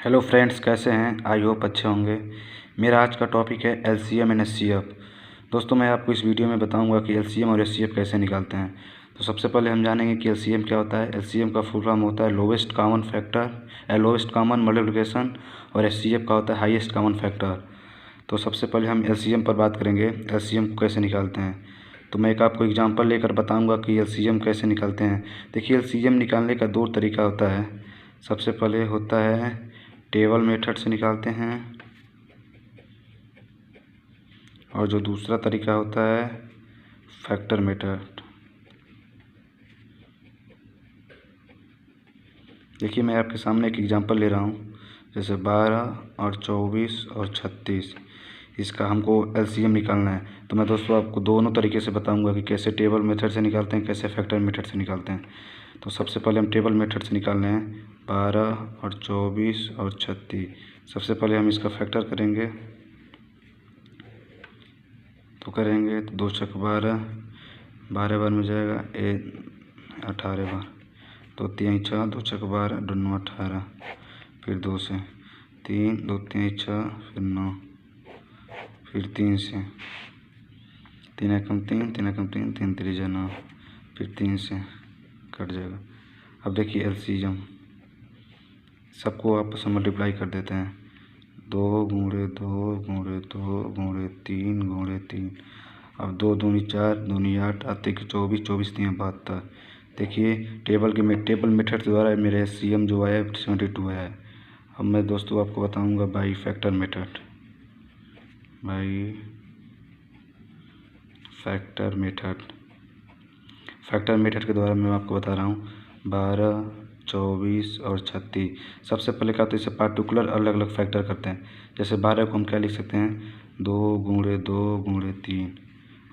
Hello friends, कैसे हैं? I hope अच्छे होंगे। मेरा आज का टॉपिक है एलसीएम एंड एचसीएफ। दोस्तों, मैं आपको इस वीडियो में बताऊंगा कि एलसीएम और एचसीएफ कैसे निकालते हैं। तो सबसे पहले हम जानेंगे कि एलसीएम क्या होता है। एलसीएम का फुल फॉर्म होता है lowest common factor, lowest common multiplication, और एचसीएफ का होता है हाईएस्ट कॉमन फैक्टर। तो सबसे पहले हम एलसीएम पर बात करेंगे, एलसीएम को कैसे निकालते हैं। तो मैं एक आपको एग्जांपल लेकर बताऊंगा कि एलसीएम कैसे निकालते हैं। देखिए, एलसीएम निकालने का दो तरीका होता है। सबसे पहले होता है टेबल मेथड से निकालते हैं, और जो दूसरा तरीका होता है फैक्टर मेथड। देखिए, मैं आपके सामने एक एग्जांपल ले रहा हूँ, जैसे 12 और 24 और 36, इसका हमको एलसीएम निकालना है। तो मैं दोस्तों आपको दोनों तरीके से बताऊंगा कि कैसे टेबल मेथड से निकालते हैं, कैसे फैक्टर मेथड से निकालते हैं। तो सबसे पहले हम टेबल मेथड से निकालने हैं 12 और 24 और 36। सबसे पहले हम इसका फैक्टर करेंगे। तो करेंगे तो 2 छक 12, 12 बार में जाएगा 18 बार। 2 3 6, 2 छक 12, 2 9 18, फिर 2 से 3, 2 3 6, फिर 9, फिर 3 से 3 एकम 3, 3 एकम 3, 3 3 9, फिर 3 से कट जाएगा। अब देखिए एलसीएम, सबको आपस में मल्टीप्लाई कर देते हैं। 2 गुणे 2 गुणे 2 गुणे 3 गुणे 3। अब 2 दूनी 4, दूनी 8, आते कि 24, 24 3 72। देखिए टेबल मेथड द्वारा मेरे एलसीएम जो आया 72 आया है। अब मैं दोस्तों आपको बताऊंगा by factor method. Factor method के द्वारा मैं आपको बता रहा हूँ 12, 24 और 36। सबसे पहले क्या होता है, इसे पार्टिकुलर अलग अलग फैक्टर करते हैं। जैसे 12 को हम क्या लिख सकते हैं, 2 गुणे 2 गुणे 3,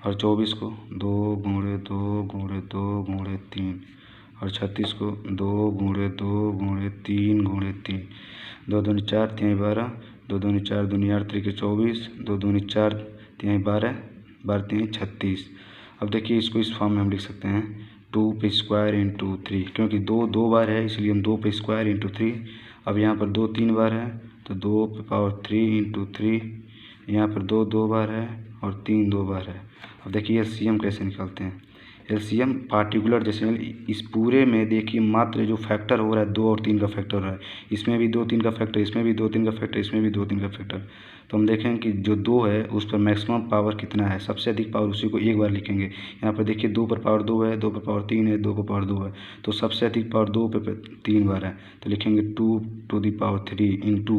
और 24 को 2 गुणे 2 गुणे 2 गुणे 3, और 36 को 2 गुणे 2 गुणे 3 गुणे 3। 2 दूनी 4, 3 12, 2 दूनी 4, दूनी 8, 3 के 24, 2 दूनी 4, 3 12, 12 3 36। अब देखिए इसको इस फॉर्म में हम लिख सकते हैं 2 पे स्क्वायर इंटू 3, क्योंकि 2 2 बार है इसलिए हम 2 पे स्क्वायर इंटू 3। अब यहाँ पर 2 3 बार है तो 2 पे पावर 3 इंटू 3। यहाँ पर 2 2 बार है और 3 2 बार है। अब देखिए एलसीएम कैसे निकालते हैं। एलसीएम पार्टिकुलर, जैसे इस पूरे में देखिए मात्र जो फैक्टर हो रहा है 2 और 3 का फैक्टर हो रहा है। इसमें भी 2 3 का फैक्टर, इसमें भी 2 3 का फैक्टर, इसमें भी 2 3 का फैक्टर। तो हम देखें कि जो 2 है उस पर मैक्सिमम पावर कितना है, सबसे अधिक पावर उसी को एक बार लिखेंगे। यहाँ पर देखिए 2 पर पावर 2 है, 2 पर पावर 3 है, 2 पर पावर 2 है, तो सबसे अधिक पावर 2 पे 3 बार है। तो लिखेंगे 2 टू दी पावर 3 इंटू,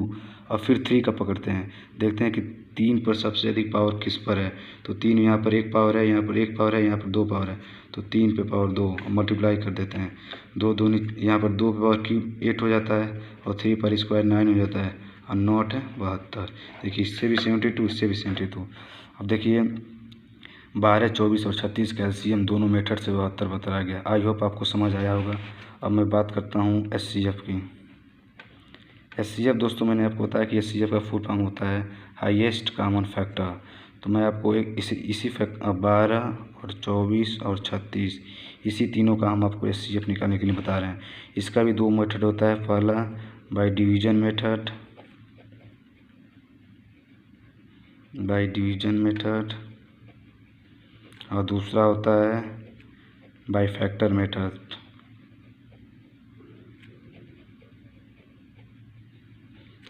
और फिर 3 का पकड़ते हैं, देखते हैं कि 3 पर सबसे अधिक पावर किस पर है। तो 3 यहाँ पर 1 पावर है, यहाँ पर 1 पावर है, यहाँ पर 2 पावर है, तो 3 पे पावर 2 मल्टीप्लाई कर देते हैं। 2 दूनी, यहाँ पर 2 पे पावर क्यूब 8 हो जाता है, और 3 पर स्क्वायर 9 हो जाता है, और 9 है 72। देखिए इससे भी 72, इससे भी 72। अब देखिए 12, 24 और 36 का एलसीएम दोनों मेथड से 72 बताया गया। आई होप आपको समझ आया होगा। अब मैं बात करता हूँ एचसीएफ की। एचसीएफ दोस्तों, मैंने आपको बताया कि एचसीएफ का फुल फॉर्म होता है हाईएस्ट कॉमन फैक्टर। तो मैं आपको एक इसी 12 और 24 और 36, इसी तीनों का हम आपको एचसीएफ निकालने के लिए बता रहे हैं। इसका भी 2 मेथड होता है। पहला बाय डिवीजन मेथड, और दूसरा होता है बाय फैक्टर मेथड।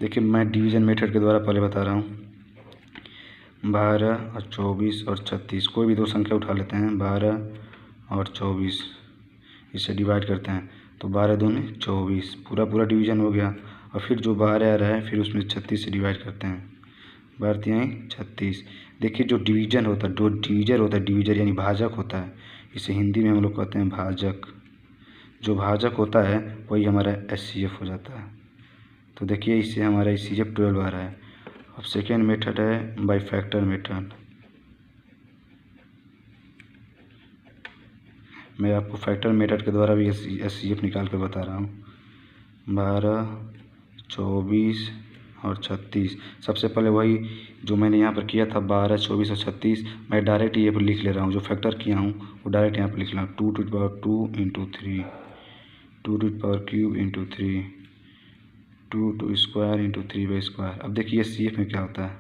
देखिए मैं डिवीजन मेथड के द्वारा पहले बता रहा हूँ। 12 और 24 और 36, कोई भी 2 संख्या उठा लेते हैं, 12 और 24, इसे डिवाइड करते हैं तो 12 दूनी 24, पूरा डिवीजन हो गया। और फिर जो 12 आ रहा है फिर उसमें 36 से डिवाइड करते हैं, 12 3 36। देखिए जो डिवीजन होता है, डिवीजर यानी भाजक होता है, इसे हिंदी में हम लोग कहते हैं भाजक। जो भाजक होता है वही हमारा एचसीएफ हो जाता है। तो देखिए इससे हमारा एचसीएफ 12 आ रहा है। अब सेकेंड मेथड है बाय फैक्टर मेथड। मैं आपको फैक्टर मेथड के द्वारा भी एचसीएफ निकाल कर बता रहा हूँ। 12, 24 और 36, सबसे पहले वही जो मैंने यहाँ पर किया था 12, 24 और 36, मैं डायरेक्ट ये पर लिख ले रहा हूँ। जो फैक्टर किया हूँ वो डायरेक्ट यहाँ पर लिख रहा हूँ। 2 to the power 2 into 3, 2 to the power cube into 3, 2 square into 3/स्क्वायर। अब देखिए एस सी एफ में क्या होता है।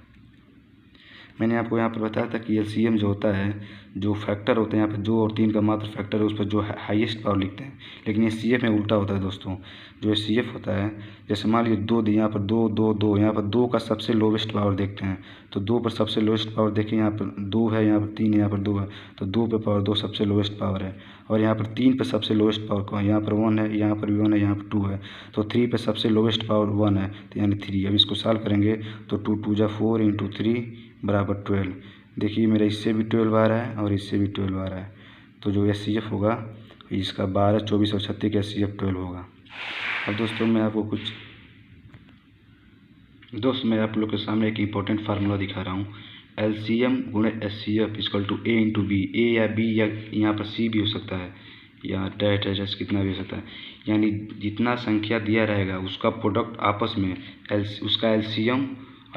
मैंने आपको यहाँ पर बताया था कि एलसीएम जो होता है, जो फैक्टर होते हैं यहाँ पर 2 और 3 का मात्र फैक्टर है, उस पर जो हाईएस्ट पावर लिखते हैं। लेकिन एचसीएफ में उल्टा होता है दोस्तों। जो एचसीएफ होता है, जैसे मान लीजिए 2 यहाँ पर 2 2 2, यहाँ पर 2 का सबसे लोवेस्ट पावर देखते हैं, तो 2 पर सबसे लोवेस्ट पावर देखिए, यहाँ पर 2 है, यहाँ पर 3 है, यहाँ पर 2 है, तो 2 पे पावर 2 सबसे लोवेस्ट पावर है। और यहाँ पर 3 पे सबसे लोवेस्ट पावर कौन है, यहाँ पर 1 है, यहाँ पर भी 1 है, यहाँ पर 2 है, तो 3 पे सबसे लोवेस्ट पावर 1 है, तो यानी 3। अब इसको सॉल्व करेंगे तो 2 2 जा 4 इंटू 3 बराबर 12। देखिए मेरा इससे भी 12 आ रहा है और इससे भी 12 आ रहा है, तो जो एचसीएफ होगा इसका 12, 24 और 36 का एचसीएफ 12 होगा। अब दोस्तों मैं आप लोग के सामने एक इम्पोर्टेंट फार्मूला दिखा रहा हूँ। एलसीएम गुणे HCF equal to A into B. A या बी या यहाँ पर सी भी हो सकता है, या डैश कितना भी हो सकता है। यानी जितना संख्या दिया रहेगा उसका प्रोडक्ट आपस में उसका एलसीएम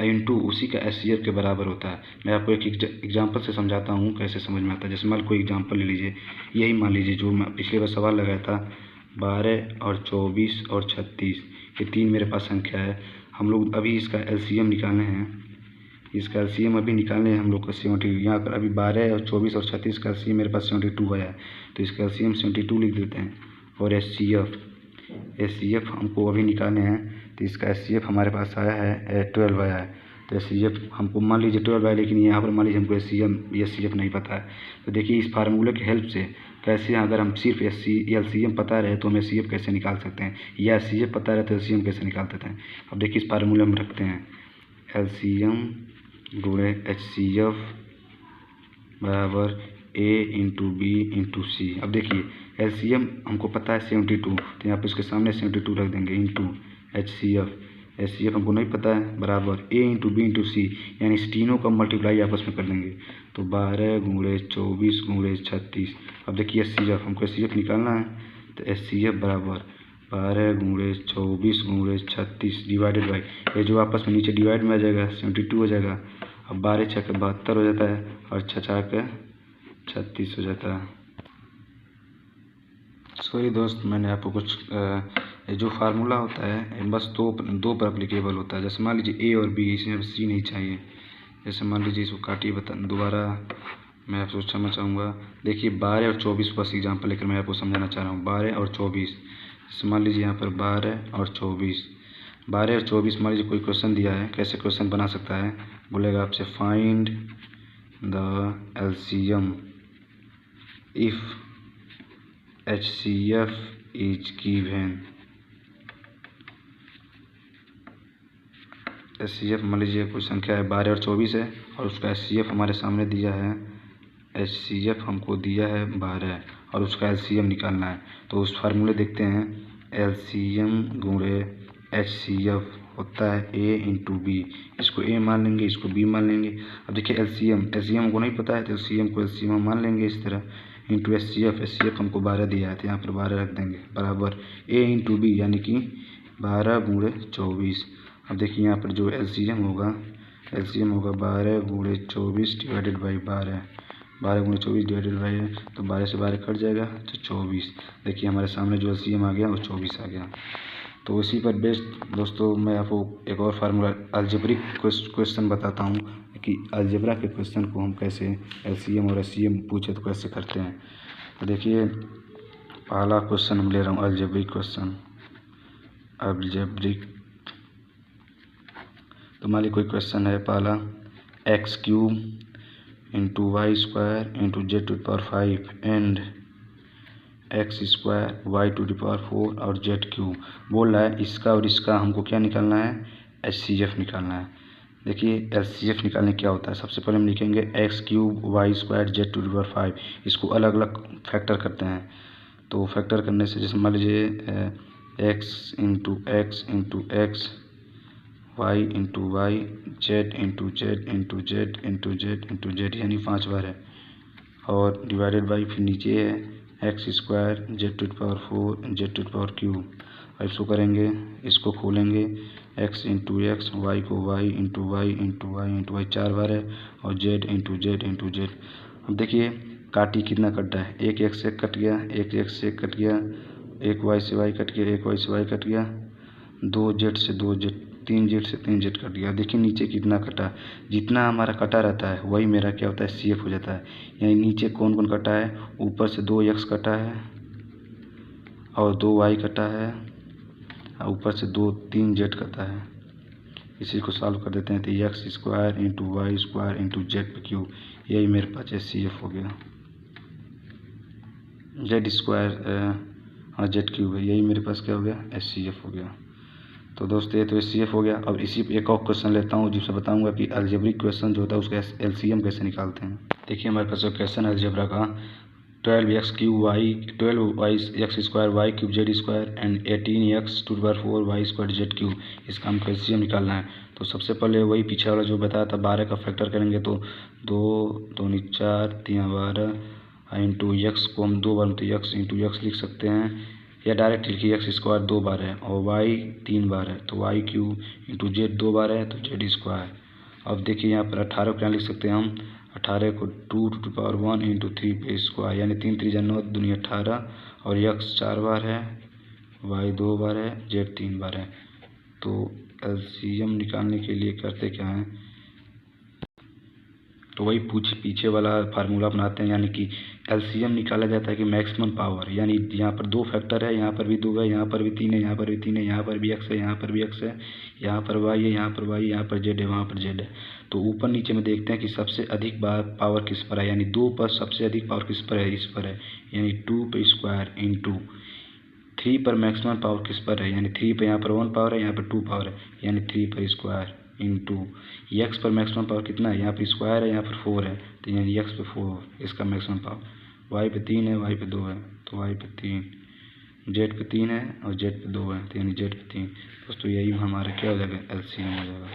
इंटू उसी का एचसीएफ के बराबर होता है। मैं आपको एक एग्जांपल से समझाता हूँ कैसे समझ में आता है। जैसे मान कोई एग्जांपल ले लीजिए, यही मान लीजिए जो मैं पिछले बार सवाल लगाया था, 12 और 24 और 36, ये 3 मेरे पास संख्या है। हम लोग अभी इसका एलसीएम निकालने हैं, इसका एलसीएम अभी निकालने हैं हम लोग को 72। यहाँ पर अभी 12 और 24 और 36 का एलसीएम मेरे पास 72 आया है, तो इसका एलसीएम 72 लिख देते हैं। और एचसीएफ हमको अभी निकालने हैं, तो इसका एचसीएफ हमारे पास आया है 12 आया है। तो एचसीएफ हमको मान लीजिए 12 आया, लेकिन यहाँ पर मान लीजिए हमको एचसीएफ नहीं पता है। तो देखिए इस फार्मूले की हेल्प से कैसे, अगर हम सिर्फ एलसीएम पता रहे तो हम एचसीएफ कैसे निकाल सकते हैं, या एचसीएफ पता रहे तो एलसीएम कैसे निकाल सकते हैं। अब देखिए इस फार्मूले में रखते हैं, एलसीएम गुणे एचसीएफ बराबर ए इंटू बी इंटू सी। अब देखिए एलसीएम हमको पता है 72, तो यहाँ पर इसके सामने 72 रख देंगे, इंटू एचसीएफ हमको नहीं पता है, बराबर ए इंटू बी इंटू सी, यानी इस तीनों का मल्टीप्लाई आपस में कर देंगे, तो 12 गुणे 24 गुणे 36। अब देखिए एचसीएफ हमको एचसीएफ निकालना है, तो एचसीएफ बराबर 12 गुणे 24 गुणे 36 डिवाइडेड बाई, ये जो आपस में नीचे डिवाइड में आ जाएगा 72 हो जाएगा। अब 12 छः 72 हो जाता है, और 6 4 36 हो जाता है। सॉरी दोस्त, मैंने आपको कुछ जो फार्मूला होता है बस दो पर अप्लीकेबल होता है। जैसे मान लीजिए ए और बी, इसमें सी नहीं चाहिए। जैसे मान लीजिए इसको काटिए, दोबारा मैं आपको समझना चाहूँगा। देखिए 12 और 24 बस एग्जांपल लेकर मैं आपको समझाना चाह रहा हूँ। 12 और 24, जैसे मान लीजिए यहाँ पर 12 और 24, 12 और 24 मान लीजिए कोई क्वेश्चन दिया है, कैसे क्वेश्चन बना सकता है, बोलेगा आपसे find the LCM if HCF is given. HCF मान लीजिए कोई संख्या है 12 और 24 है, और उसका HCF हमारे सामने दिया है, HCF हमको दिया है 12 और उसका LCM निकालना है। तो उस फार्मूले देखते हैं, LCM गुणे HCF होता है A इंटू बी। इसको A मान लेंगे, इसको B मान लेंगे। अब देखिए LCM को नहीं पता है, तो LCM को LCM मान लेंगे इस तरह, इंटू एचसीएफ हमको 12 दिया है, तो यहाँ पर 12 रख देंगे, बराबर ए इंटू बी, यानी कि 12 गुणे 24। अब देखिए यहाँ पर जो एलसीएम होगा 12 गुणे 24 डिवाइडेड बाई 12 गुणे 24 डिवाइडेड बाई, तो 12 से 12 कट जाएगा तो 24। देखिए हमारे सामने जो एलसीएम आ गया वो 24 आ गया। तो इसी पर बेस्ड दोस्तों मैं आपको एक और फार्मूला अलजेब्रिक क्वेश्चन बताता हूँ कि अलजेब्रा के क्वेश्चन को हम कैसे एलसीएम और एचसीएम पूछे तो कैसे करते हैं। तो देखिए पहला क्वेश्चन हम ले रहा हूँ अलजेब्रिक क्वेश्चन। तो मान लीजिए कोई क्वेश्चन है पहला, x³ into y² into z⁵ and x² y⁴ और z³ बोल रहा है। इसका और इसका हमको क्या निकालना है, HCF निकालना है। देखिए LCF निकालने क्या होता है, सबसे पहले हम लिखेंगे x³ y² z⁵। इसको अलग अलग फैक्टर करते हैं। तो फैक्टर करने से जैसे मान लीजिए x into x into x, y into y, z into z into z into z into z, यानी 5 बार है, और डिवाइडेड बाई फिर नीचे है x² z⁴ z⁵। अब इसको करेंगे, इसको खोलेंगे x इंटू x, y को y into y into y into y 4 बार है, और z into z into z। अब देखिए काटी कितना कट रहा है, एक x से कट गया, एक x से कट गया, एक y से y कट गया, एक y से y कट गया, 2 जेड से 2 जेड, 3 जेड से 3 जेड कट गया। देखिए नीचे कितना कटा, जितना हमारा कटा रहता है वही मेरा क्या होता है सी एफ हो जाता है। यानी नीचे कौन कौन कटा है, ऊपर से 2 एक्स कटा है और 2 वाई कटा है और ऊपर से 3 जेड कटा है। इसी को सॉल्व कर देते हैं तो x square into y square into z पे क्यूब, यही मेरे पास एस सी एफ हो गया। जेड स्क्वायर हाँ जेड क्यूब है, यही मेरे पास क्या हो गया एस सी एफ हो गया। तो दोस्तों ये तो एस सी एफ हो गया। अब इसी पे एक और क्वेश्चन लेता हूँ जिससे बताऊँगा कि अलजेब्रिक क्वेश्चन जो होता है उसका एल सी एम कैसे निकालते हैं। देखिए हमारे पास क्वेश्चन अलजेब्रा का 12x cube y 12x square y cube z square and 18x to power 4 y square z cube, इसका हमको एल सी एम निकालना है। तो सबसे पहले वही पीछे वाला जो बताया था 12 का फैक्टर करेंगे तो 2 2 4 3 12 इंटू एक्स को हम 2 बार तो एक्स इंटू एक्स लिख सकते हैं, या डायरेक्ट लिखिए एक्स स्क्वायर 2 बार है और वाई 3 बार है तो वाई क्यूब इंटू जेड 2 बार है तो जेड स्क्वायर। अब देखिए यहाँ पर 18 को क्या लिख सकते हैं हम, 18 को 2 टू पावर 1 इंटू 3 पे स्क्वायर, यानी 3 3 9 दूनी 18 और एक्स 4 बार है, वाई 2 बार है, जेड 3 बार है। तो एलसीएम निकालने के लिए करते क्या हैं, तो वही पीछे वाला फार्मूला बनाते हैं। यानी कि एलसीएम निकाला जाता है कि मैक्सिमम पावर, यानी यहाँ पर 2 फैक्टर है, यहाँ पर भी 2 है, यहाँ पर भी 3 है, यहाँ पर भी 3 है, यहाँ पर भी एक्स है, यहाँ पर भी एक्स है, यहाँ पर वाई है, यहाँ पर वाई, यहाँ पर जेड है, वहाँ पर जेड है। तो ऊपर नीचे में देखते हैं कि सबसे अधिक पावर किस पर है, यानी 2 पर सबसे अधिक पावर किस पर है, इस पर है, यानी 2 पे स्क्वायर इंटू 3 पर मैक्सिमम पावर किस पर है, यानी 3 पर यहाँ पर 1 पावर है, यहाँ पर 2 पावर है, यानी 3 पर स्क्वायर इंटू एक्स पर मैक्सिमम पावर कितना है, यहाँ पर स्क्वायर है, यहाँ पर 4 है तो यानी एक्स पे 4 इसका मैक्सिमम पावर, वाई पे 3 है, वाई पे 2 है तो वाई पे 3, जेड पे 3 है और जेड पे 2 है तो यानी जेड पे 3। दोस्तों यही हमारा क्या हो जाएगा एलसीएम हो जाएगा।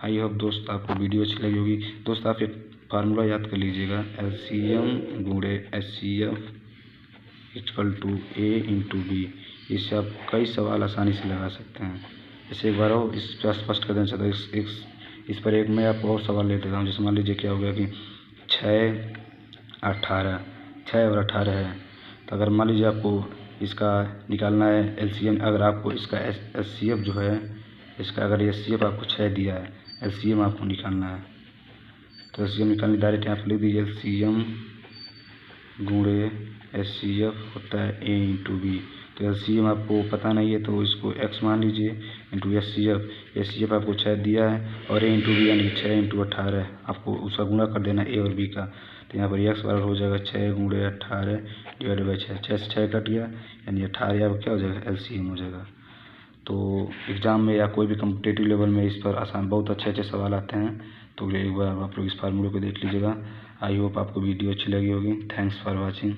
आई होप दोस्त आपको वीडियो अच्छी लगी होगी। दोस्त आप एक फार्मूला याद कर लीजिएगा, एलसीएम गुणे S C F equal to A into B. इससे आप कई सवाल आसानी से लगा सकते हैं। जैसे एक बार और इस पर स्पष्ट कर देना चाहता हूँ, इस पर एक मैं आपको और सवाल ले देता हूँ। जैसे मान लीजिए क्या हो गया कि 6 और 18 है, तो अगर मान लीजिए आपको इसका निकालना है एलसीएम, अगर आपको इसका एचसीएफ जो है इसका अगर एचसीएफ आपको 6 दिया है, एलसीएम आपको निकालना है तो एलसीएम निकालने डायरेक्ट यहाँ पर लिख दीजिए एलसीएम गुणे एचसीएफ होता है ए इंटू बी। तो एलसीएम आपको पता नहीं है तो इसको एक्स मान लीजिए इंटू एचसीएफ आपको 6 दिया है और ए इंटू बी यानी 6 इंटू 18 आपको उसका गुणा कर देना ए और बी का। तो यहाँ पर एक्स बराबर हो जाएगा 6 गुणे 18 डिवाइडेड बाई 6, 6 से 6 कट गया यानी 18 यहाँ पर क्या हो जाएगा एलसीएम हो जाएगा। तो एग्ज़ाम में या कोई भी कॉम्पिटेटिव लेवल में इस पर आसान बहुत अच्छे सवाल आते हैं, तो एक बार आप लोग इस फार्मूले को देख लीजिएगा। आई होप आपको वीडियो अच्छी लगी होगी। Thanks for watching.